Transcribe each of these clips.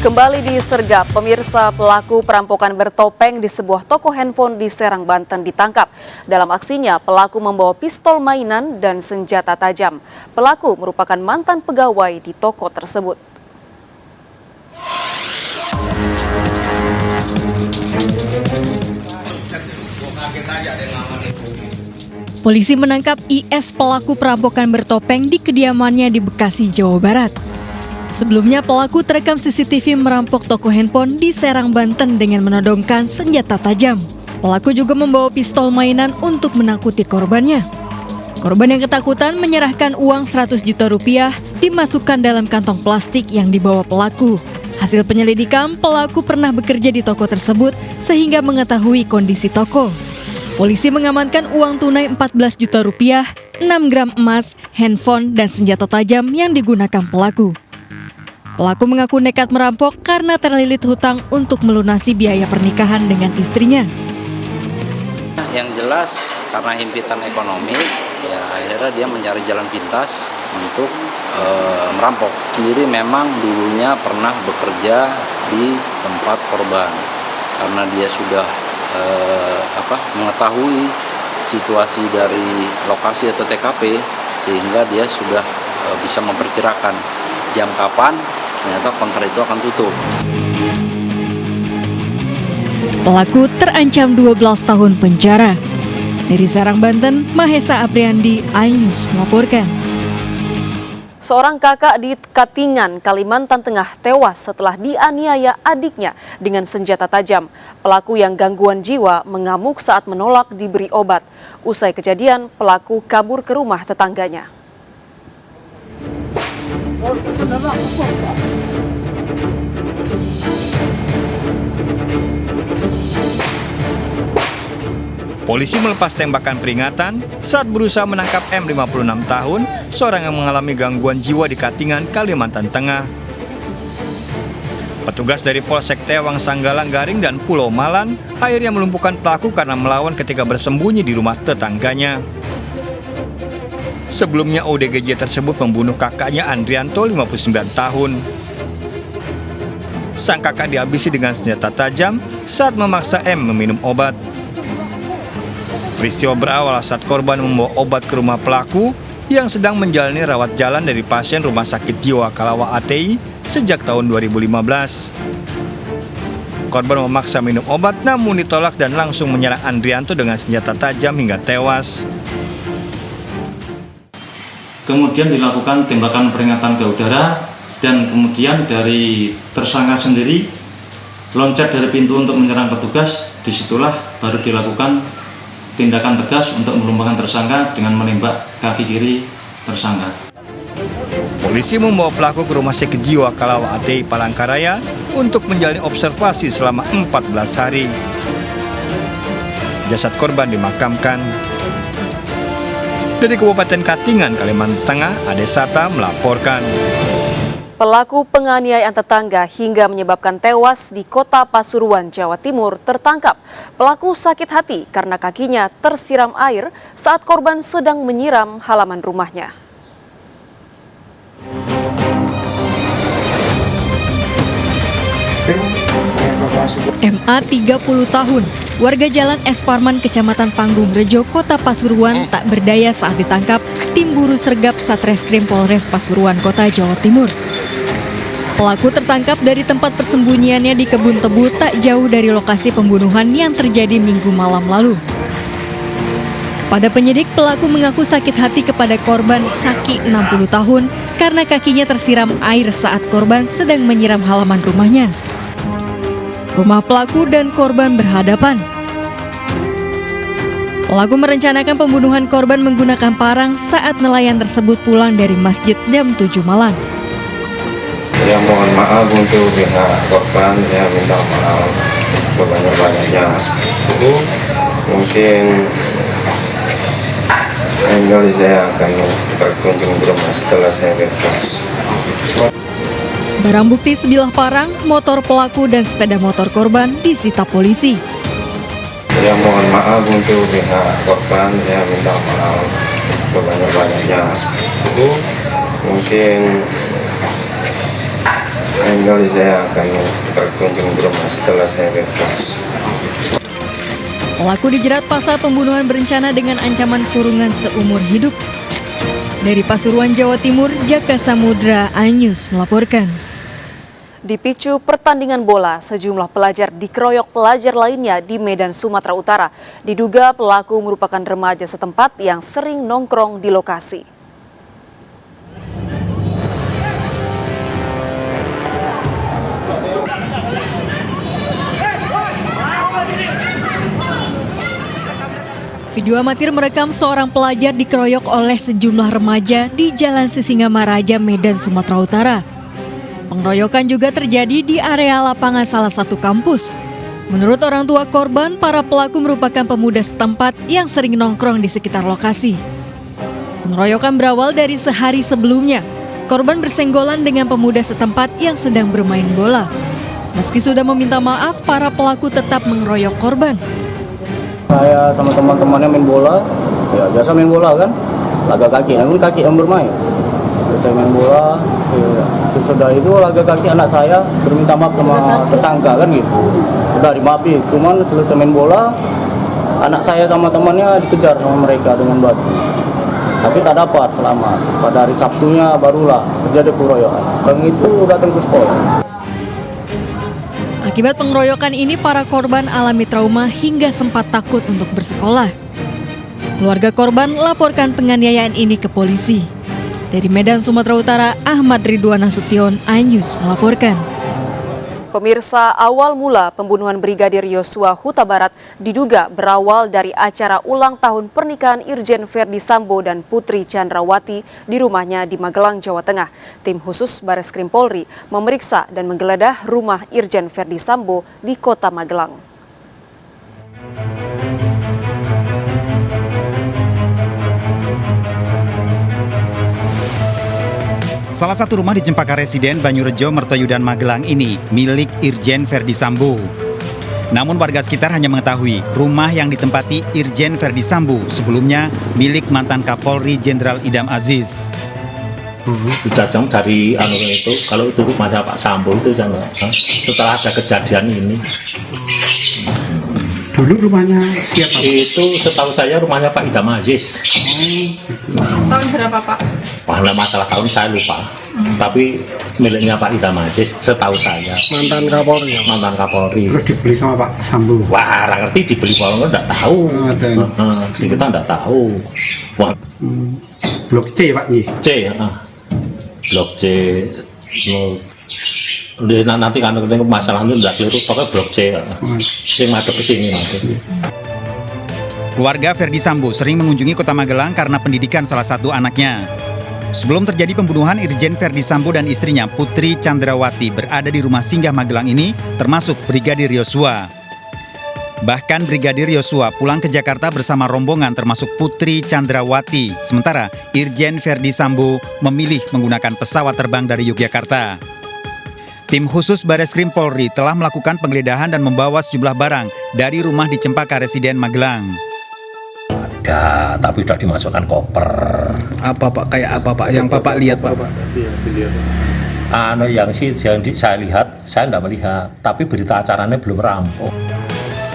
Kembali disergap, pemirsa, pelaku perampokan bertopeng di sebuah toko handphone di Serang, Banten ditangkap. Dalam aksinya, pelaku membawa pistol mainan dan senjata tajam. Pelaku merupakan mantan pegawai di toko tersebut. Polisi menangkap IS, pelaku perampokan bertopeng di kediamannya di Bekasi, Jawa Barat. Sebelumnya pelaku terekam CCTV merampok toko handphone di Serang, Banten dengan menodongkan senjata tajam. Pelaku juga membawa pistol mainan untuk menakuti korbannya. Korban yang ketakutan menyerahkan uang 100 juta rupiah dimasukkan dalam kantong plastik yang dibawa pelaku. Hasil penyelidikan, pelaku pernah bekerja di toko tersebut sehingga mengetahui kondisi toko. Polisi mengamankan uang tunai 14 juta rupiah, 6 gram emas, handphone, dan senjata tajam yang digunakan pelaku. Pelaku mengaku nekat merampok karena terlilit hutang untuk melunasi biaya pernikahan dengan istrinya. Yang jelas karena himpitan ekonomi, ya akhirnya dia mencari jalan pintas untuk merampok. Sendiri memang dulunya pernah bekerja di tempat korban karena dia sudah mengetahui situasi dari lokasi atau TKP, sehingga dia sudah bisa memperkirakan jam kapan ternyata konter itu akan tutup. Pelaku terancam 12 tahun penjara. Dari Serang, Banten, Mahesa Apriandi, iNews melaporkan. Seorang kakak di Katingan, Kalimantan Tengah tewas setelah dianiaya adiknya dengan senjata tajam. Pelaku yang gangguan jiwa mengamuk saat menolak diberi obat. Usai kejadian, pelaku kabur ke rumah tetangganya. Polisi melepas tembakan peringatan saat berusaha menangkap M 56 tahun, seorang yang mengalami gangguan jiwa di Katingan, Kalimantan Tengah. Petugas dari Polsek Tewang, Sanggalang, Garing, dan Pulau Malan akhirnya melumpuhkan pelaku karena melawan ketika bersembunyi di rumah tetangganya. Sebelumnya ODGJ tersebut membunuh kakaknya Andrianto, 59 tahun. Sang kakak dihabisi dengan senjata tajam saat memaksa M meminum obat. Peristiwa berawal saat korban membawa obat ke rumah pelaku yang sedang menjalani rawat jalan dari pasien Rumah Sakit Jiwa Kalawa ATI sejak tahun 2015. Korban memaksa minum obat namun ditolak dan langsung menyerang Andrianto dengan senjata tajam hingga tewas. Kemudian dilakukan tembakan peringatan ke udara dan kemudian dari tersangka sendiri loncat dari pintu untuk menyerang petugas. Disitulah baru dilakukan tindakan tegas untuk melumpahkan tersangka dengan menembak kaki kiri tersangka. Polisi membawa pelaku ke Rumah Sakit Jiwa Kalawa ATI Palangkaraya untuk menjalani observasi selama 14 hari. Jasad korban dimakamkan. Dari Kabupaten Katingan, Kalimantan Tengah, Ade Sata melaporkan. Pelaku penganiayaan tetangga hingga menyebabkan tewas di Kota Pasuruan, Jawa Timur tertangkap. Pelaku sakit hati karena kakinya tersiram air saat korban sedang menyiram halaman rumahnya. MA 30 tahun, warga Jalan Es Parman, Kecamatan Panggung Rejo, Kota Pasuruan tak berdaya saat ditangkap tim buru sergap Satreskrim Polres Pasuruan Kota, Jawa Timur. Pelaku tertangkap dari tempat persembunyiannya di kebun tebu tak jauh dari lokasi pembunuhan yang terjadi Minggu malam lalu. Pada penyidik, pelaku mengaku sakit hati kepada korban Saki 60 tahun karena kakinya tersiram air saat korban sedang menyiram halaman rumahnya. Rumah pelaku dan korban berhadapan. Pelaku merencanakan pembunuhan korban menggunakan parang saat nelayan tersebut pulang dari masjid jam 7 malam. Saya mohon maaf untuk pihak korban, saya minta maaf sebanyak-banyaknya. Mungkin kali saya akan berkunjung ke rumah setelah saya bebas. Barang bukti sebilah parang, motor pelaku dan sepeda motor korban disita polisi. Saya mohon maaf untuk pihak korban, saya minta maaf sebanyak-banyaknya. Mungkin lain kali saya akan berkunjung ke rumah setelah saya bebas. Pelaku dijerat pasal pembunuhan berencana dengan ancaman kurungan seumur hidup. Dari Pasuruan, Jawa Timur, Jaka Samudra, iNews melaporkan. Dipicu pertandingan bola, sejumlah pelajar dikeroyok pelajar lainnya di Medan, Sumatera Utara. Diduga pelaku merupakan remaja setempat yang sering nongkrong di lokasi. Video amatir merekam seorang pelajar dikeroyok oleh sejumlah remaja di Jalan Sisingamaraja, Medan, Sumatera Utara. Pengeroyokan juga terjadi di area lapangan salah satu kampus. Menurut orang tua korban, para pelaku merupakan pemuda setempat yang sering nongkrong di sekitar lokasi. Pengeroyokan berawal dari sehari sebelumnya. Korban bersenggolan dengan pemuda setempat yang sedang bermain bola. Meski sudah meminta maaf, para pelaku tetap mengeroyok korban. Saya sama teman-temannya main bola, ya biasa main bola kan, laga kaki, namun kaki yang bermain. Selesai main bola, ya, sesudah itu laga kaki anak saya berminta maaf sama tersangka kan gitu. Udah dimaafin, cuman selesai main bola, anak saya sama temannya dikejar sama mereka dengan batu. Tapi tak dapat selamat. Pada hari Sabtunya barulah terjadi pengeroyokan. Dan itu datang ke sekolah. Akibat pengeroyokan ini, para korban alami trauma hingga sempat takut untuk bersekolah. Keluarga korban laporkan penganiayaan ini ke polisi. Dari Medan, Sumatera Utara, Ahmad Ridwan Nasution, iNews melaporkan. Pemirsa, awal mula pembunuhan Brigadir Yosua Huta Barat diduga berawal dari acara ulang tahun pernikahan Irjen Verdi Sambo dan Putri Chandrawati di rumahnya di Magelang, Jawa Tengah. Tim khusus Bareskrim Polri memeriksa dan menggeledah rumah Irjen Verdi Sambo di Kota Magelang. Salah satu rumah di Cempaka Residen Banyurejo, Mertoyudan, Magelang ini milik Irjen Verdi Sambo. Namun warga sekitar hanya mengetahui rumah yang ditempati Irjen Verdi Sambo sebelumnya milik mantan Kapolri Jenderal Idam Aziz. Dijajang dari itu, kalau itu rumahnya Pak Sambo itu jangan. Setelah ada kejadian ini. Dulu rumahnya siapa? Itu setahu saya rumahnya Pak Idam Aziz. Tahun berapa Pak? Wah, masalah tahun saya lupa. Tapi miliknya Pak Idam Aziz setahu saya. Mantan Kapolri. Mantan Kapolri. Terus dibeli sama Pak Sambo. Wah, nggak ngerti dibeli kalau nggak tahu. Kita nggak tahu. Wah. Blok C Pak nih. C, Blok C. Nanti kan masalahnya tidak keliru, pokoknya Blok C. Yang madep ke sini nanti. Keluarga Verdi Sambo sering mengunjungi Kota Magelang karena pendidikan salah satu anaknya. Sebelum terjadi pembunuhan, Irjen Verdi Sambo dan istrinya Putri Chandrawati berada di rumah singgah Magelang ini, termasuk Brigadir Yosua. Bahkan Brigadir Yosua pulang ke Jakarta bersama rombongan termasuk Putri Chandrawati. Sementara Irjen Verdi Sambo memilih menggunakan pesawat terbang dari Yogyakarta. Tim khusus Bareskrim Polri telah melakukan penggeledahan dan membawa sejumlah barang dari rumah di Cempaka Residen Magelang. Ada, tapi sudah dimasukkan koper. Apa Pak? Kayak apa Pak? Yang Bapak lihat Pak? Yang saya lihat, saya tidak melihat. Tapi berita acaranya belum rampung.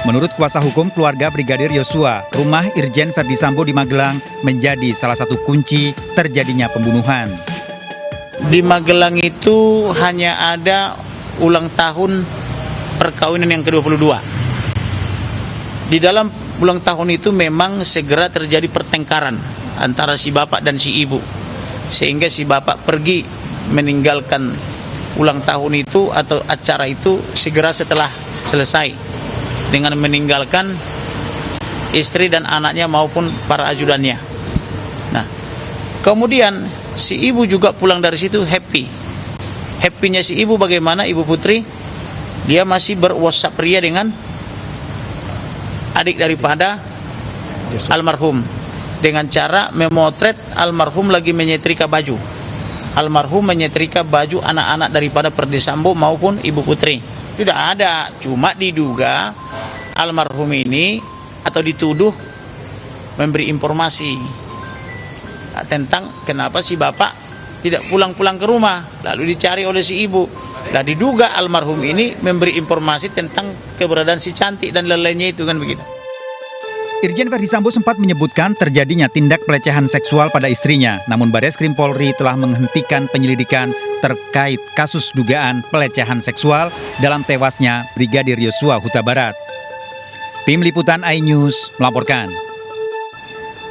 Menurut kuasa hukum keluarga Brigadir Yosua, rumah Irjen Verdi Sambo di Magelang menjadi salah satu kunci terjadinya pembunuhan. Di Magelang itu hanya ada ulang tahun perkawinan yang ke-22. Di dalam ulang tahun itu memang segera terjadi pertengkaran antara si bapak dan si ibu. Sehingga si bapak pergi meninggalkan ulang tahun itu atau acara itu segera setelah selesai dengan meninggalkan istri dan anaknya maupun para ajudannya. Nah, kemudian si ibu juga pulang dari situ happy. Happy-nya si ibu bagaimana, Ibu Putri? Dia masih ber-WhatsApp pria dengan adik daripada almarhum dengan cara memotret almarhum lagi menyetrika baju. Almarhum menyetrika baju anak-anak daripada Verdi Sambo maupun Ibu Putri. Tidak ada, cuma diduga almarhum ini atau dituduh memberi informasi tentang kenapa si bapak tidak pulang-pulang ke rumah, lalu dicari oleh si ibu. Nah, diduga almarhum ini memberi informasi tentang keberadaan si Cantik dan lain-lainnya itu, kan begitu. Irjen Verdi Sambo sempat menyebutkan terjadinya tindak pelecehan seksual pada istrinya, namun Barreskrim Polri telah menghentikan penyelidikan terkait kasus dugaan pelecehan seksual dalam tewasnya Brigadir Yosua Huta Barat. Tim Liputan iNews melaporkan.